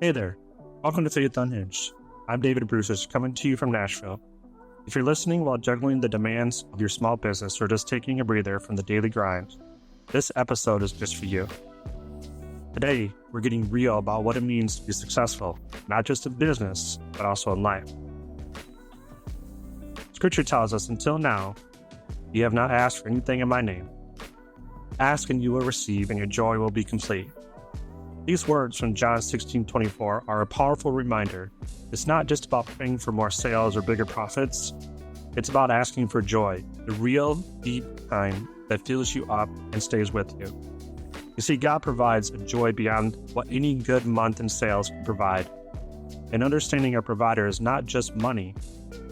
Hey there, welcome to Faith Unhinged. I'm David Brusich, coming to you from Nashville. If you're listening while juggling the demands of your small business or just taking a breather from the daily grind, this episode is just for you. Today, we're getting real about what it means to be successful, not just in business, but also in life. Scripture tells us, until now, you have not asked for anything in my name. Ask and you will receive, and your joy will be complete. These words from John 16:24 are a powerful reminder. It's not just about praying for more sales or bigger profits. It's about asking for joy, the real, deep kind that fills you up and stays with you. You see, God provides a joy beyond what any good month in sales can provide. And understanding our provider is not just money,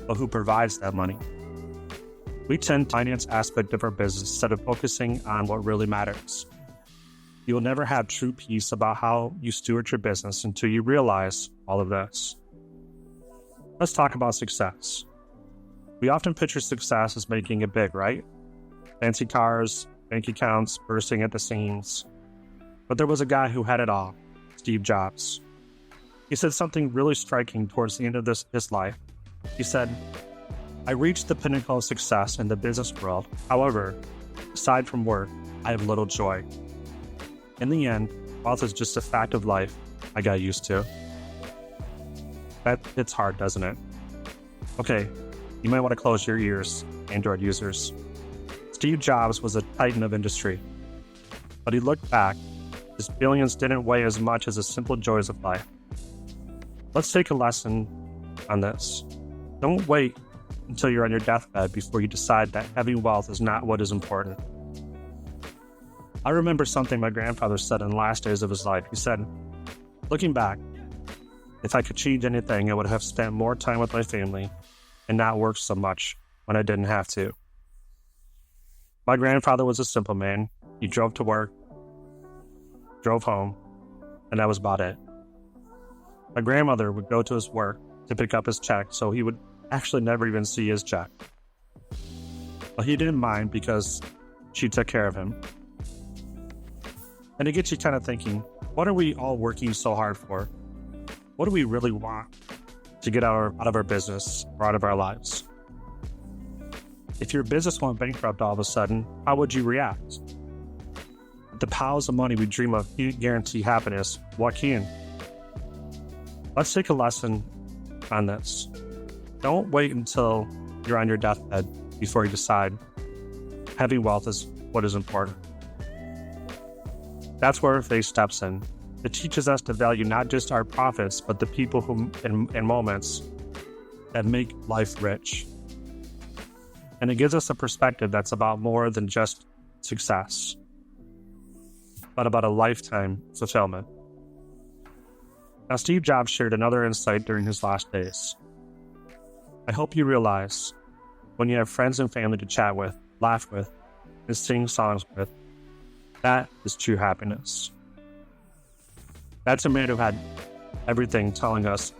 but who provides that money. We tend to finance aspect of our business instead of focusing on what really matters. You will never have true peace about how you steward your business until you realize all of this. Let's talk about success. We often picture success as making it big, right? Fancy cars, bank accounts, bursting at the seams. But there was a guy who had it all, Steve Jobs. He said something really striking towards the end of his life. He said, "I reached the pinnacle of success in the business world. However, aside from work, I have little joy. In the end, wealth is just a fact of life I got used to." It's hard, doesn't it? Okay, you might want to close your ears, Android users. Steve Jobs was a titan of industry. But he looked back. His billions didn't weigh as much as the simple joys of life. Let's take a lesson on this. Don't wait until you're on your deathbed before you decide that having wealth is not what is important. I remember something my grandfather said in the last days of his life. He said, "Looking back, if I could change anything, I would have spent more time with my family and not worked so much when I didn't have to." My grandfather was a simple man. He drove to work, drove home, and that was about it. My grandmother would go to his work to pick up his check, so he would actually never even see his check. But he didn't mind because she took care of him. And it gets you kind of thinking, what are we all working so hard for? What do we really want to get out of our business or out of our lives? If your business went bankrupt all of a sudden, how would you react? If the piles of money we dream of can't guarantee happiness, what can? Let's take a lesson on this. Don't wait until you're on your deathbed before you decide having wealth is what is important. That's where faith steps in. It teaches us to value not just our profits, but the people who and moments that make life rich. And it gives us a perspective that's about more than just success, but about a lifetime fulfillment. Now, Steve Jobs shared another insight during his last days. I hope you realize when you have friends and family to chat with, laugh with, and sing songs with, that is true happiness. That's a man who had everything, telling us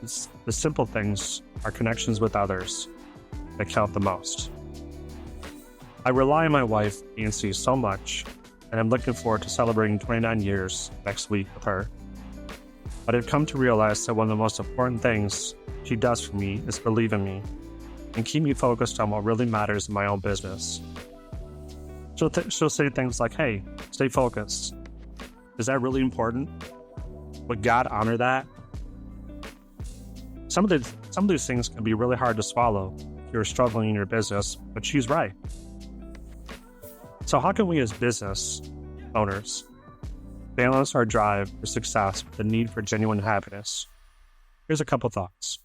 the simple things are connections with others that count the most. I rely on my wife, Nancy, so much, and I'm looking forward to celebrating 29 years next week with her. But I've come to realize that one of the most important things she does for me is believe in me and keep me focused on what really matters in my own business. She'll say things like, "Hey, stay focused. Is that really important? Would God honor that?" Some of these things can be really hard to swallow if you're struggling in your business, but she's right. So how can we as business owners balance our drive for success with the need for genuine happiness? Here's a couple thoughts.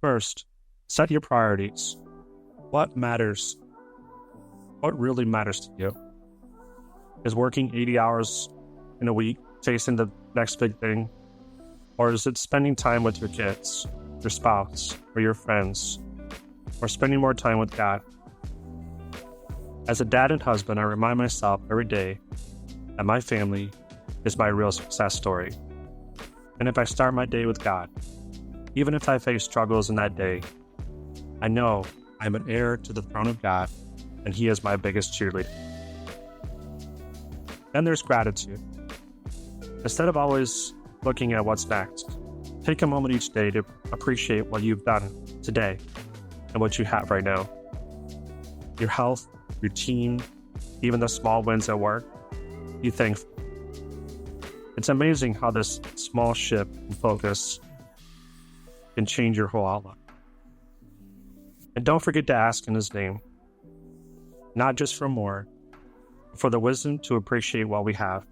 First, set your priorities. What matters? What really matters to you? Is working 80 hours in a week chasing the next big thing? Or is it spending time with your kids, your spouse, or your friends? Or spending more time with God? As a dad and husband, I remind myself every day that my family is my real success story. And if I start my day with God, even if I face struggles in that day, I know I'm an heir to the throne of God, and He is my biggest cheerleader. Then there's gratitude. Instead of always looking at what's next. Take a moment each day to appreciate what you've done today and what you have right now. Your health, your team, even the small wins at work. Be thankful. It's amazing how this small shift in focus can change your whole outlook. And don't forget to ask in His name, not just for more, but for the wisdom to appreciate what we have,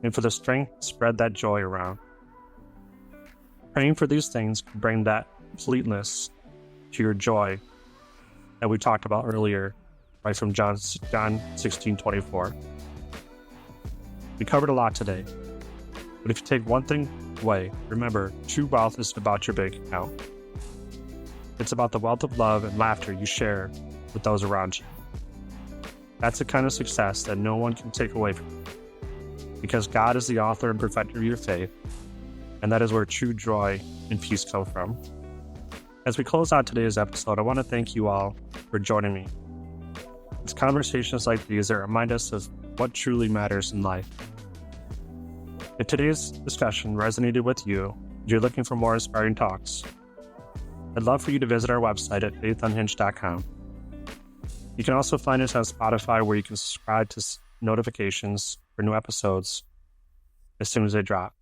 and for the strength to spread that joy around. Praying for these things can bring that completeness to your joy that we talked about earlier, right from John 16:24. We covered a lot today, but if you take one thing away, remember, true wealth isn't about your bank account. It's about the wealth of love and laughter you share with those around you. That's the kind of success that no one can take away from you, because God is the author and perfecter of your faith, and that is where true joy and peace come from. As we close out today's episode, I want to thank you all for joining me. It's conversations like these that remind us of what truly matters in life. If today's discussion resonated with you, and you're looking for more inspiring talks, I'd love for you to visit our website at faithunhinged.com. You can also find us on Spotify, where you can subscribe to notifications for new episodes as soon as they drop.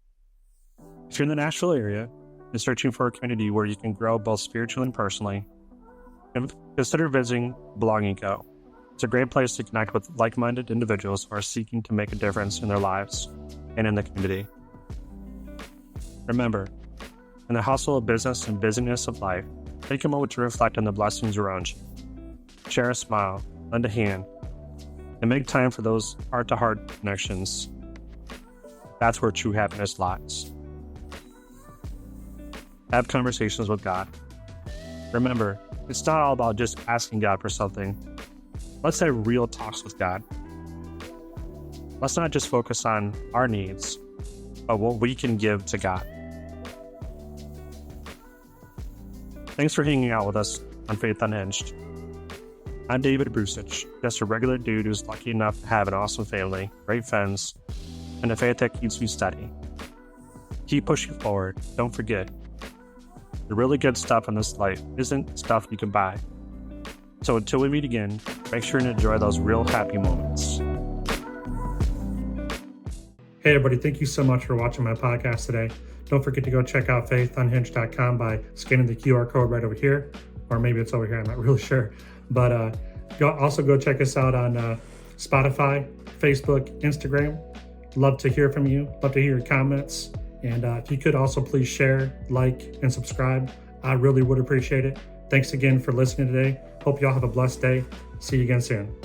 If you're in the Nashville area and searching for a community where you can grow both spiritually and personally, consider visiting Belonging Co. It's a great place to connect with like-minded individuals who are seeking to make a difference in their lives and in the community. Remember, in the hustle of business and busyness of life, take a moment to reflect on the blessings around you. Share a smile, lend a hand, and make time for those heart-to-heart connections. That's where true happiness lies. Have conversations with God. Remember, it's not all about just asking God for something. Let's have real talks with God. Let's not just focus on our needs, but what we can give to God. Thanks for hanging out with us on Faith Unhinged. I'm David Brusich, just a regular dude who's lucky enough to have an awesome family, great friends, and a faith that keeps me steady. Keep pushing forward. Don't forget, the really good stuff in this life isn't stuff you can buy. So until we meet again, make sure to enjoy those real happy moments. Hey everybody, thank you so much for watching my podcast today. Don't forget to go check out faithunhinged.com by scanning the QR code right over here, or maybe it's over here, I'm not really sure. But also go check us out on Spotify, Facebook, Instagram. Love to hear from you. Love to hear your comments. And if you could also please share, like, and subscribe, I really would appreciate it. Thanks again for listening today. Hope you all have a blessed day. See you again soon.